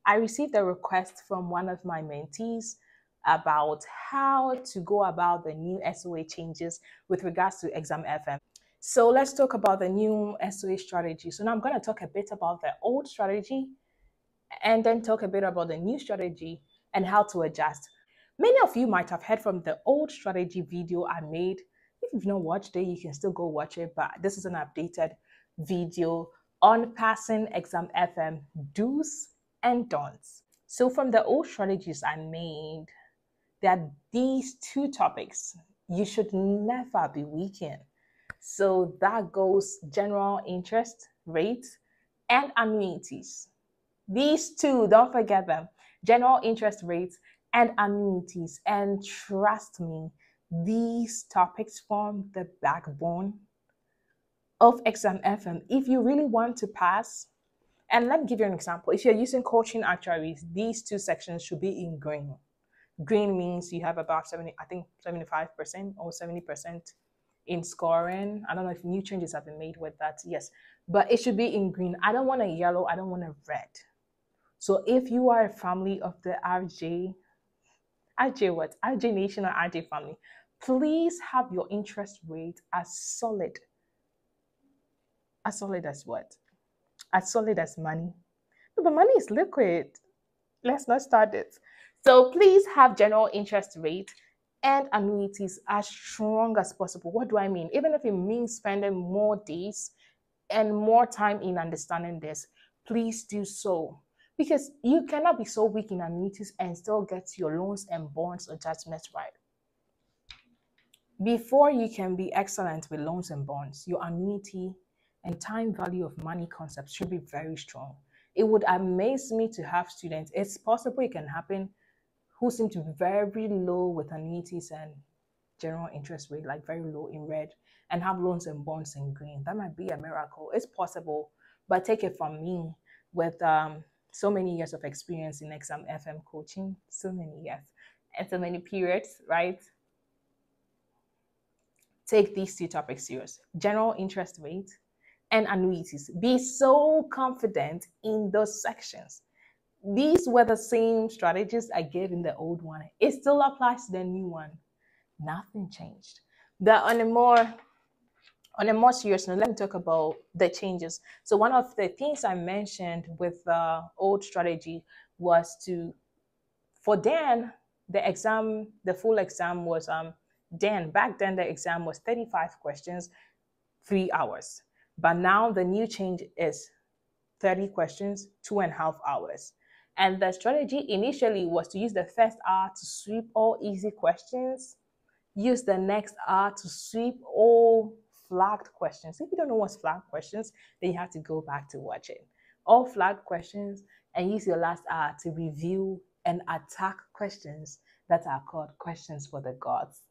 I received a request from one of my mentees about how to go about the new SOA changes with regards to Exam FM. So let's talk about the new SOA strategy. So now I'm going to talk a bit about the old strategy and then talk a bit about the new strategy and how to adjust. Many of you might have heard from the old strategy video I made. If you've not watched it, you can still go watch it, but this is an updated video on passing Exam FM do's and don'ts. So from the old strategies I made, there are these two topics you should never be weak in. So that goes general interest rates and annuities. These two, don't forget them, general interest rates and annuities. And trust me, these topics form the backbone of Exam FM. If you really want to pass, and let me give you an example. If you're using coaching actuaries, these two sections should be in green. Green means you have about 75% or 70% in scoring. I don't know if new changes have been made with that. Yes, but it should be in green. I don't want a yellow. I don't want a red. So if you are a family of the RJ Nation or RJ family, please have your interest rate as solid. As solid as what? As solid as money. No, but money is liquid. Let's not start it. So please have general interest rate and annuities as strong as possible. What do I mean? Even if it means spending more days and more time in understanding this, please do so. Because you cannot be so weak in annuities and still get your loans and bonds adjustments right. Before you can be excellent with loans and bonds, your annuity and time value of money concepts should be very strong. It would amaze me to have students, it's possible it can happen, who seem to be very low with annuities and general interest rate, like very low in red, and have loans and bonds in green. That might be a miracle. It's possible, but take it from me with so many years of experience in Exam FM coaching, so many years and so many periods, right? Take these two topics serious: general interest rate and annuities. Be so confident in those sections. These were the same strategies I gave in the old one. It still applies to the new one. Nothing changed. On a more serious note, let me talk about the changes. So one of the things I mentioned with the old strategy was for Dan, the full exam was back then the exam was 35 questions, 3 hours. But now the new change is 30 questions, 2.5 hours. And the strategy initially was to use the first hour to sweep all easy questions, use the next hour to sweep all flagged questions. If you don't know what's flagged questions, then you have to go back to watch it. All flagged questions, and use your last hour to review and attack questions that are called questions for the gods.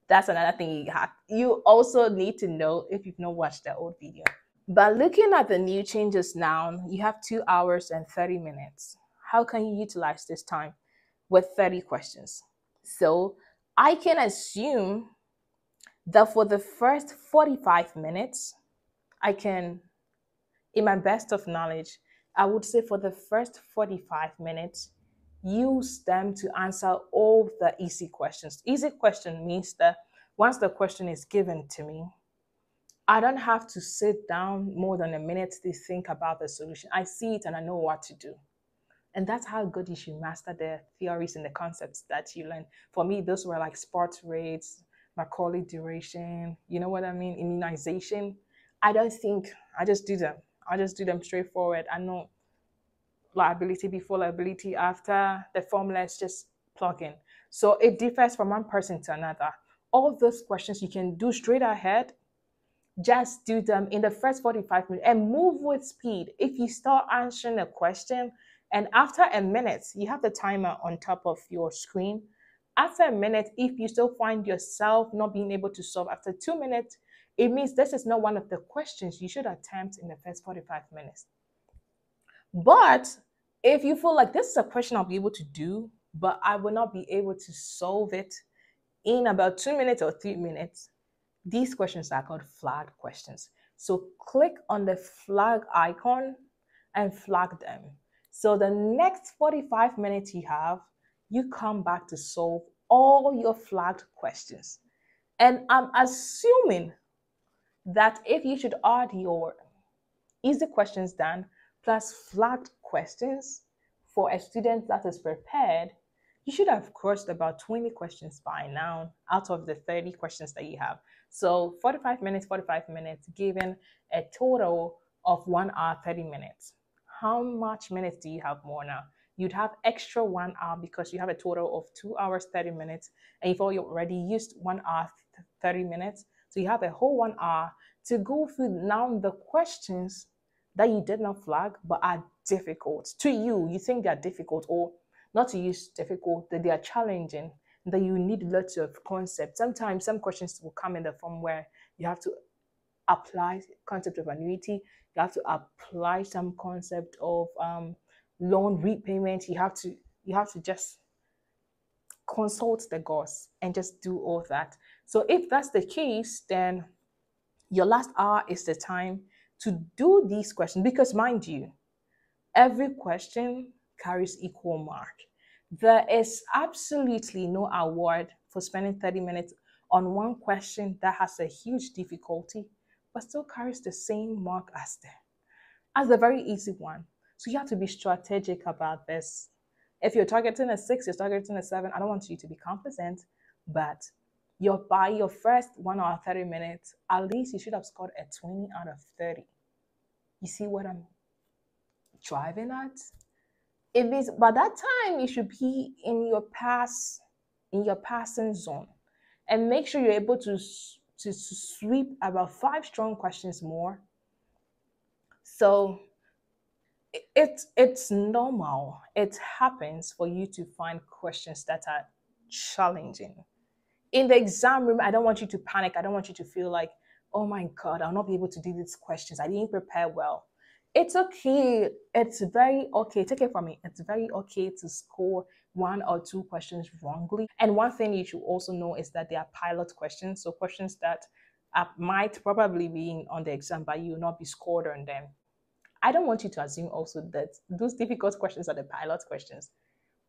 That's another thing you also need to know if you've not watched the old video. But looking at the new changes now, you have 2 hours and 30 minutes. How can you utilize this time with 30 questions? So I can assume that for the first 45 minutes, in my best of knowledge, I would say for the first 45 minutes, use them to answer all the easy questions. Easy question means that once the question is given to me, I don't have to sit down more than a minute to think about the solution. I see it and I know what to do. And that's how good you should master the theories and the concepts that you learn. For me, those were like sports rates, Macaulay duration, you know what I mean? Immunization. I just do them. I just do them straightforward. I know liability before, liability after, the formulas just plug in. So it differs from one person to another. All those questions you can do straight ahead. Just do them in the first 45 minutes and move with speed. If you start answering a question and after a minute, you have the timer on top of your screen. After a minute, if you still find yourself not being able to solve after 2 minutes, it means this is not one of the questions you should attempt in the first 45 minutes. But if you feel like this is a question I'll be able to do, but I will not be able to solve it in about 2 minutes or 3 minutes, these questions are called flagged questions. So click on the flag icon and flag them. So the next 45 minutes you come back to solve all your flagged questions. And I'm assuming that if you should add your easy questions done plus flagged questions for a student that is prepared, you should have crossed about 20 questions by now out of the 30 questions that you have. So 45 minutes, given a total of 1 hour, 30 minutes. How much minutes do you have more now? You'd have extra 1 hour because you have a total of 2 hours, 30 minutes, and you've already used 1 hour, 30 minutes. So you have a whole 1 hour to go through now the questions that you did not flag but are difficult to you. You think they are difficult, or not to use difficult, that they are challenging, that you need lots of concepts. Sometimes some questions will come in the form where you have to apply concept of annuity, you have to apply some concept of loan repayment. You have to just consult the gods and just do all that. So if that's the case, then your last hour is the time to do these questions, because mind you, every question carries equal mark. There is absolutely no award for spending 30 minutes on one question that has a huge difficulty, but still carries the same mark as the very easy one. So you have to be strategic about this. If you're targeting a 6, you're targeting a 7, I don't want you to be complacent, but by your first 1 hour, 30 minutes, at least you should have scored a 20 out of 30. You see what I'm driving at? It means by that time you should be in your passing zone, and make sure you're able to sweep about 5 strong questions more. So it's normal. It happens for you to find questions that are challenging. In the exam room, I don't want you to panic. I don't want you to feel like, oh my God, I'll not be able to do these questions. I didn't prepare well. It's okay. It's very okay. Take it from me. It's very okay to score 1 or 2 questions wrongly. And one thing you should also know is that they are pilot questions. So questions that might probably be on the exam, but you will not be scored on them. I don't want you to assume also that those difficult questions are the pilot questions,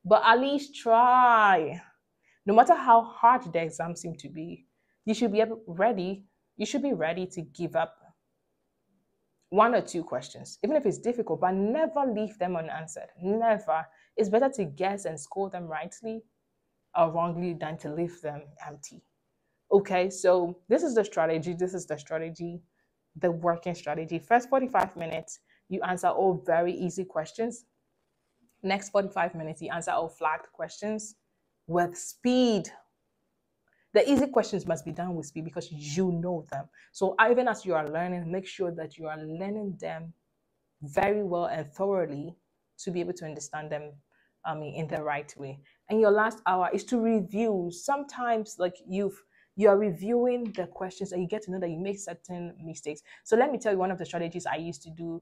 but at least try. No matter how hard the exam seems to be, you should be ready. You should be ready to give up 1 or 2 questions, even if it's difficult, but never leave them unanswered. Never. It's better to guess and score them rightly or wrongly than to leave them empty. Okay, so this is the strategy. The working strategy. First 45 minutes, you answer all very easy questions. Next 45 minutes, you answer all flagged questions with speed. The easy questions must be done with speed because you know them. So even as you are learning, make sure that you are learning them very well and thoroughly to be able to understand them in the right way. And your last hour is to review. Sometimes like you are reviewing the questions and you get to know that you make certain mistakes. So let me tell you one of the strategies I used to do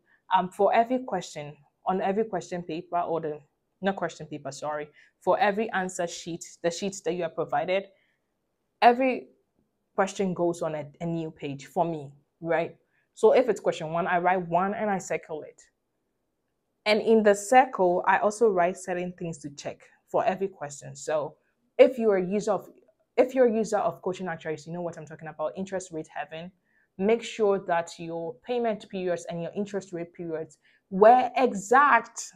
for every question, on every question paper, or for every answer sheet, the sheets that you are provided, every question goes on a new page for me, right? So if it's question 1, I write 1 and I circle it. And in the circle, I also write certain things to check for every question. So if you're a user of coaching actuaries, you know what I'm talking about, interest rate haven. Make sure that your payment periods and your interest rate periods were exact.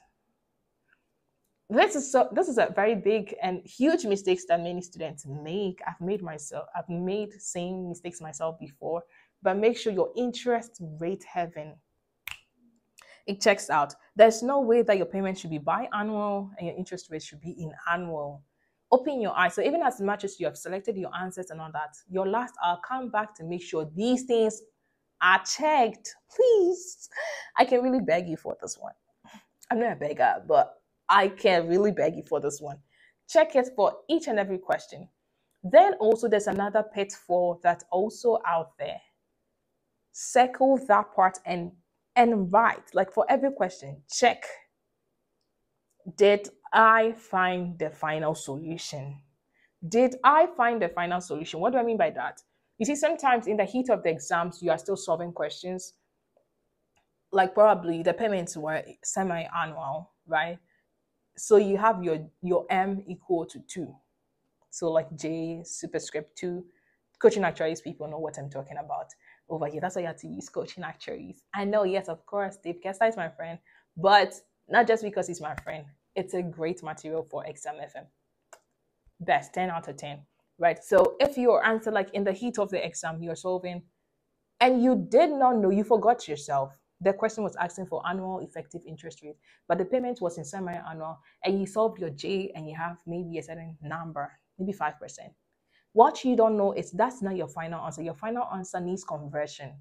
This is a very big and huge mistakes that many students make. I've made same mistakes myself before, but make sure your interest rate haven, it checks out. There's no way that your payment should be biannual and your interest rate should be in annual. Open your eyes. So even as much as you have selected your answers and all that, your last I'll come back to make sure these things are checked. Please, I can really beg you for this one. I'm not a beggar, but I can really beg you for this one. Check it for each and every question. Then also there's another pitfall that's also out there. Circle that part and write, like for every question, check. Did I find the final solution? Did I find the final solution? What do I mean by that? You see, sometimes in the heat of the exams, you are still solving questions. Like probably the payments were semi-annual. right? So you have your M equal to 2. So like J superscript 2. Coaching actuaries people know what I'm talking about over here. That's why you have to use coaching actuaries. I know, yes, of course, Dave Kester is my friend, but not just because he's my friend. It's a great material for Exam FM. Best 10 out of 10, right? So if your answer, like in the heat of the exam, you're solving and you did not know, you forgot yourself. The question was asking for annual effective interest rate, but the payment was in semi-annual, and you solved your J and you have maybe a certain number, maybe 5%. What you don't know is that's not your final answer. Your final answer needs conversion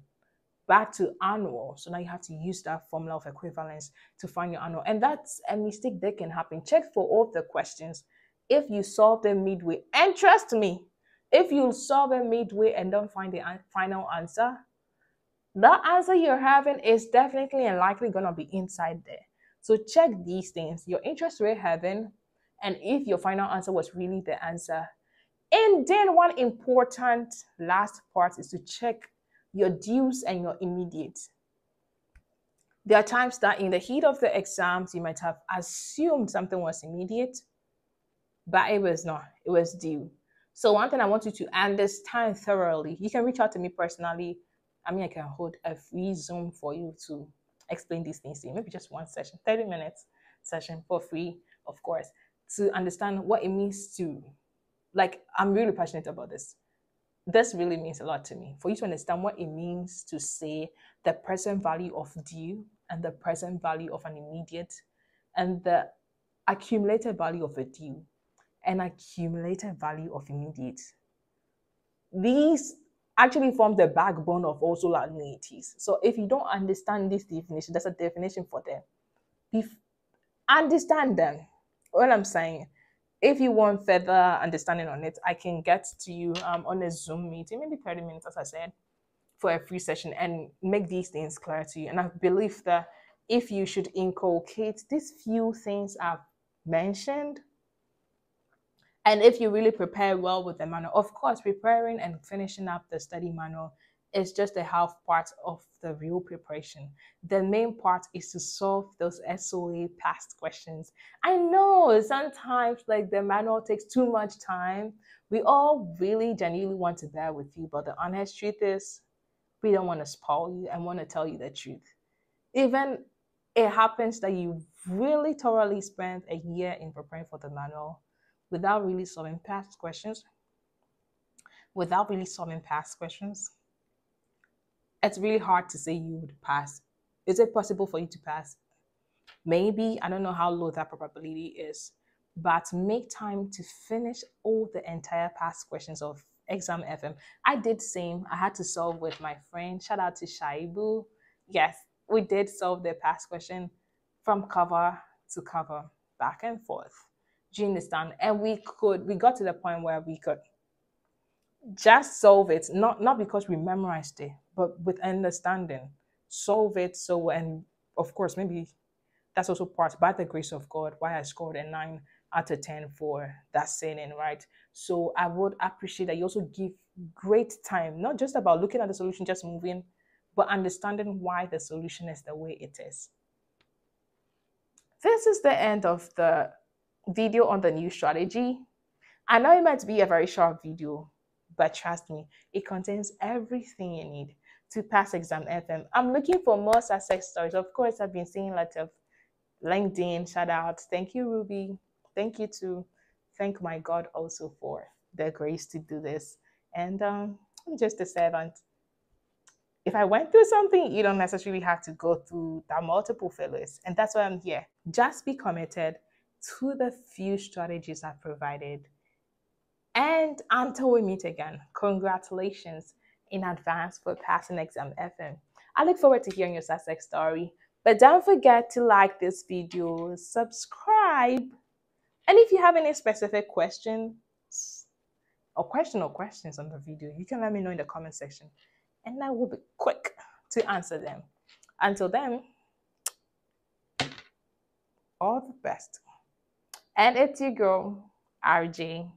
back to annual. So now you have to use that formula of equivalence to find your annual. And that's a mistake that can happen. Check for all the questions. If you solve them midway, and trust me, if you solve them midway and don't find the final answer, the answer you're having is definitely and likely going to be inside there. So check these things, your interest rate having, and if your final answer was really the answer. And then one important last part is to check your dues and your immediate. There are times that in the heat of the exams, you might have assumed something was immediate, but it was not, it was due. So one thing I want you to understand thoroughly, you can reach out to me personally. I mean, I can hold a free Zoom for you to explain these things to you. Maybe just one session, 30 minutes session for free, of course, to understand what it means to, like, I'm really passionate about this. This really means a lot to me. For you to understand what it means to say the present value of due and the present value of an immediate and the accumulated value of a due and accumulated value of immediate. These actually form the backbone of all solar annuities. So if you don't understand this definition, there's a definition for them. Understand them. What I'm saying, if you want further understanding on it, I can get to you on a Zoom meeting, maybe 30 minutes, as I said, for a free session and make these things clear to you. And I believe that if you should inculcate these few things I've mentioned, and if you really prepare well with the manual, of course, preparing and finishing up the study manual is just a half part of the real preparation. The main part is to solve those SOA past questions. I know sometimes like the manual takes too much time. We all really genuinely want to bear with you, but the honest truth is we don't want to spoil you and want to tell you the truth. Even it happens that you really thoroughly spent a year in preparing for the manual without really solving past questions, it's really hard to say you would pass. Is it possible for you to pass? Maybe. I don't know how low that probability is, but make time to finish all the entire past questions of Exam FM. I did same. I had to solve with my friend. Shout out to Shaibu. Yes, we did solve the past question from cover to cover, back and forth. Do you understand? And we got to the point where we could just solve it, not because we memorized it, but with understanding. Solve it. So, and of course, maybe that's also part, by the grace of God, why I scored a 9 out of 10 for that saying, right? So I would appreciate that you also give great time, not just about looking at the solution, just moving, but understanding why the solution is the way it is. This is the end of the video on the new strategy. I know it might be a very short video, but trust me, it contains everything you need to pass Exam FM. I'm looking for more success stories. Of course, I've been seeing lots of LinkedIn shout outs. Thank you, Ruby. Thank you to thank my God also for the grace to do this. And I'm just a servant. If I went through something, you don't necessarily have to go through that multiple failures. And that's why I'm here. Just be committed to the few strategies I've provided. And until we meet again, congratulations in advance for passing Exam FM. I look forward to hearing your success story. But don't forget to like this video, subscribe. And if you have any specific questions or questions on the video, you can let me know in the comment section. And I will be quick to answer them. Until then, all the best. And it's your girl, RJ.